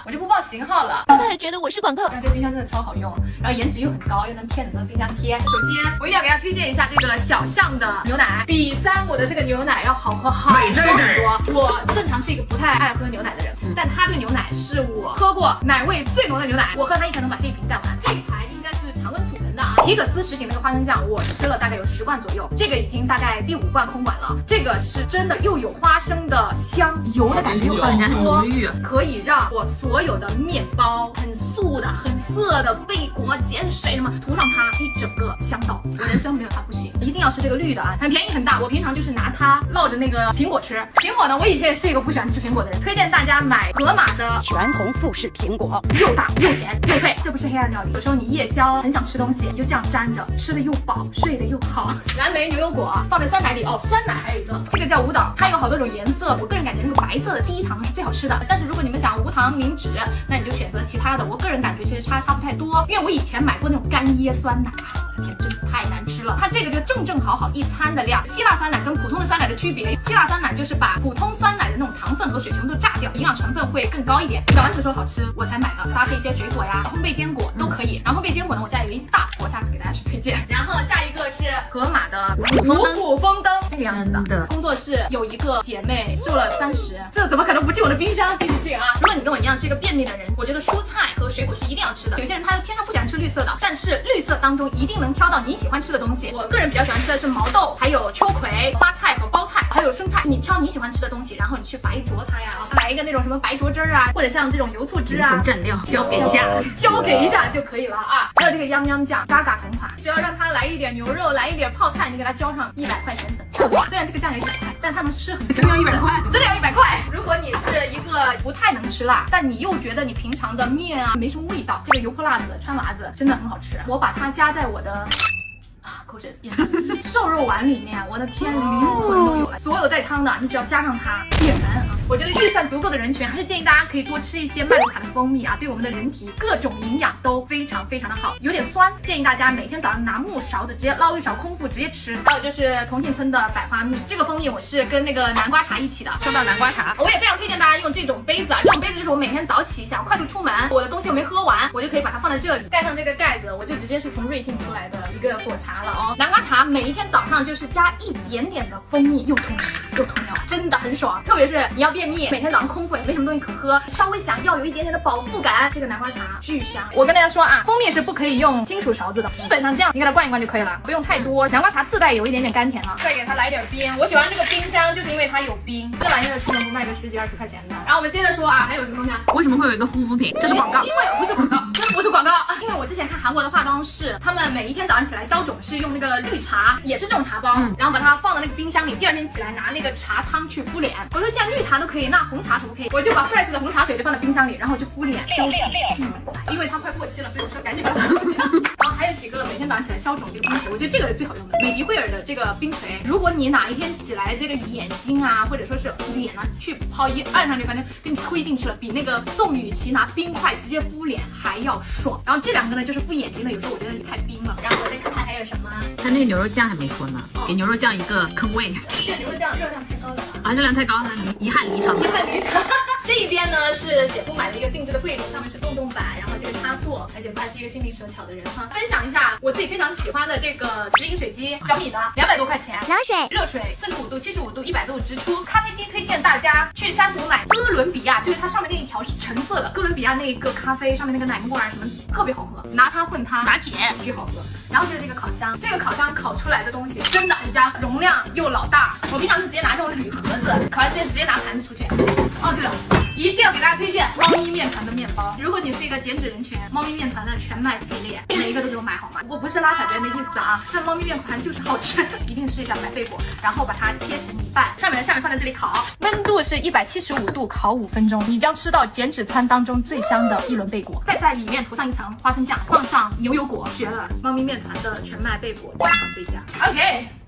我就不报型号了。他们还觉得我是广告。但这个冰箱真的超好用，然后颜值又很高，又能贴很多冰箱贴。首先，我一定要给大家推荐一下这个小象的牛奶，比山姆的这个牛奶要好喝好多。我正常是一个不太爱喝牛奶的人，但它这个牛奶是我喝过奶味最浓的牛奶，我喝它一天能把这一瓶干完。这一排应该是常温储存的啊。皮克斯什锦那个花生酱我吃了大概有10罐左右，这个已经大概第5罐空管了。这个是真的又有花生的香，油的感觉又很浓郁，可以让我所有的面包很素的、很涩的贝果、碱水什么涂上它，一整个香到，我人生没有它不行。一定要吃这个绿的啊，很便宜很大。我平常就是拿它烙着那个苹果吃。苹果呢，我以前也是一个不喜欢吃苹果的人，推荐大家买盒马的全红富士苹果，又大又甜又脆，这不是黑暗料理。有时候你夜宵很想吃东西，你就这样沾着，吃的又饱，睡得又好。蓝莓牛油果放在酸奶里哦，酸奶还有一个，这个叫舞蹈，它有好多种颜色，我个人感觉那个白色的第一糖是最好吃的。但是如果你们想无糖零脂，那你就选择其他的。我个人感觉其实差不太多，因为我以前买过那种干椰酸奶，我的天，真的太难吃了。它这个就正好一餐的量。希腊酸奶跟普通的酸奶的区别，希腊酸奶就是把普通酸奶的那种糖分和水全部都榨掉，营养成分会更高一点。小丸子说好吃，我才买的，搭配一些水果呀，烘焙坚果都可以。然后烘焙坚果呢，我家有一大坨，下次给大家去推荐。然后下一个是盒马的五谷丰登，这个样子的。工作室有一个姐妹瘦了30，这怎么可能不进我的冰箱？就是这个啊！如果你跟我一样是一个便秘的人，我觉得蔬菜和水果是一定要吃的。有些人他天生不喜欢吃绿色的，但是绿色当中一定能挑到你喜欢吃的东西。我个人比较喜欢吃的是毛豆，还有秋葵、花菜和包菜，还有生菜。你挑你喜欢吃的东西，然后你去白灼它呀，来一个那种什么白灼汁啊，或者像这种油醋汁啊，蘸料交给一下就可以了啊。还有这个央央酱，嘎嘎同款，只要让它来一点牛肉，来一点泡菜，你给它浇上100块钱整。虽然这个酱有100块，但它能吃很多，真的要100块，真的要100块。如果你是一个不太能吃辣，但你又觉得你平常的面啊没什么味道，这个油泼辣子川娃子真的很好吃。我把它加在我的口水瘦肉丸里面，我的天，灵魂都有了。所有带汤的，你只要加上它，点燃啊！我觉得预算足够的人群，还是建议大家可以多吃一些麦卢卡的蜂蜜啊，对我们的人体各种营养都非常的好。有点酸，建议大家每天早上拿木勺子直接捞一勺空腹直接吃。还有就是同庆村的百花蜜，这个蜂蜜我是跟那个南瓜茶一起的。说到南瓜茶，我也非常推荐大家用这种杯子啊，这种杯子就是我每天早起想快速出门，我的东西我没喝完，我就可以把它放在这里，盖上这个盖子，我就直接是从瑞幸出来的一个果茶了哦。南瓜茶每一天早上就是加一点点的蜂蜜，又通湿又通尿，真的很爽。特别是你要便秘，每天早上空腹也没什么东西可喝，稍微想要有一点点的饱腹感，这个南瓜茶巨香。我跟大家说啊，蜂蜜是不可以用金属勺子的，基本上这样你给它灌一灌就可以了，不用太多。南瓜茶自带有一点点甘甜了，再给它来点冰。我喜欢这个冰箱，就是因为它有冰。这玩意儿出门不卖个10几20块钱的。然后我们接着说啊，还有什么东西啊？为什么会有一个护肤品？这是广告，因为不是广告，真不是广告。因为我之前看韩国的化妆室，他们每一天早上起来消肿是用那个绿茶，也是这种茶包，然后把它放到那个冰箱里，第2天起来拿那个茶汤去敷脸。我说既然绿茶都可以，那红茶可不可以？我就把 fresh 的红茶水就放在冰箱里，然后就敷脸，消肿巨快，因为它快过期了，所以我说赶紧把它放掉。然后还有几个每天早上起来消肿这个冰水，我觉得这个最好用的，美的惠尔的这个冰锤。如果你哪一天起来这个眼睛啊，或者说是脸啊，去泡一按上去，感觉给你推进去了，比那个宋雨琦拿冰块直接敷脸还要爽。然后这2个呢就是敷眼睛的，有时候我觉得也太冰了。然后我再看看还有什么，它那个牛肉酱还没说呢，给牛肉酱一个坑位。这个牛肉酱热量太高了啊，热量太高，它遗憾离场。这一边呢是姐夫买了一个定制的柜子，上面是洞洞板，然后这个插座，而且他是一个心灵手巧的人哈。分享一下我自己非常喜欢的这个直饮水机，小米的，200多块钱，冷水、热水45度、75度、100度直出。咖啡机推荐大家去山姆买哥伦比亚，就是它上面那一条是橙色的，哥伦比亚那个咖啡上面那个奶沫啊什么特别好喝，拿它混它拿铁巨好喝。然后就是这个烤箱，这个烤箱烤出来的东西真的很香，容量又老大。我平常是直接拿这种铝盒子，烤完直接拿盘子出去。哦对了，一定要给大家推荐猫咪面团的面包。如果你是一个减脂人群，猫咪面团的全麦系列，每一个都给我买好吗？我不是拉踩别人的意思啊，这猫咪面团就是好吃，一定试一下买贝果，然后把它切成一半，下面放在这里烤，温度是175度，烤5分钟，你将吃到减脂餐当中最香的一轮贝果。再在里面涂上一层花生酱，放上牛油果，绝了！猫咪面团的全麦贝果非常最佳。OK。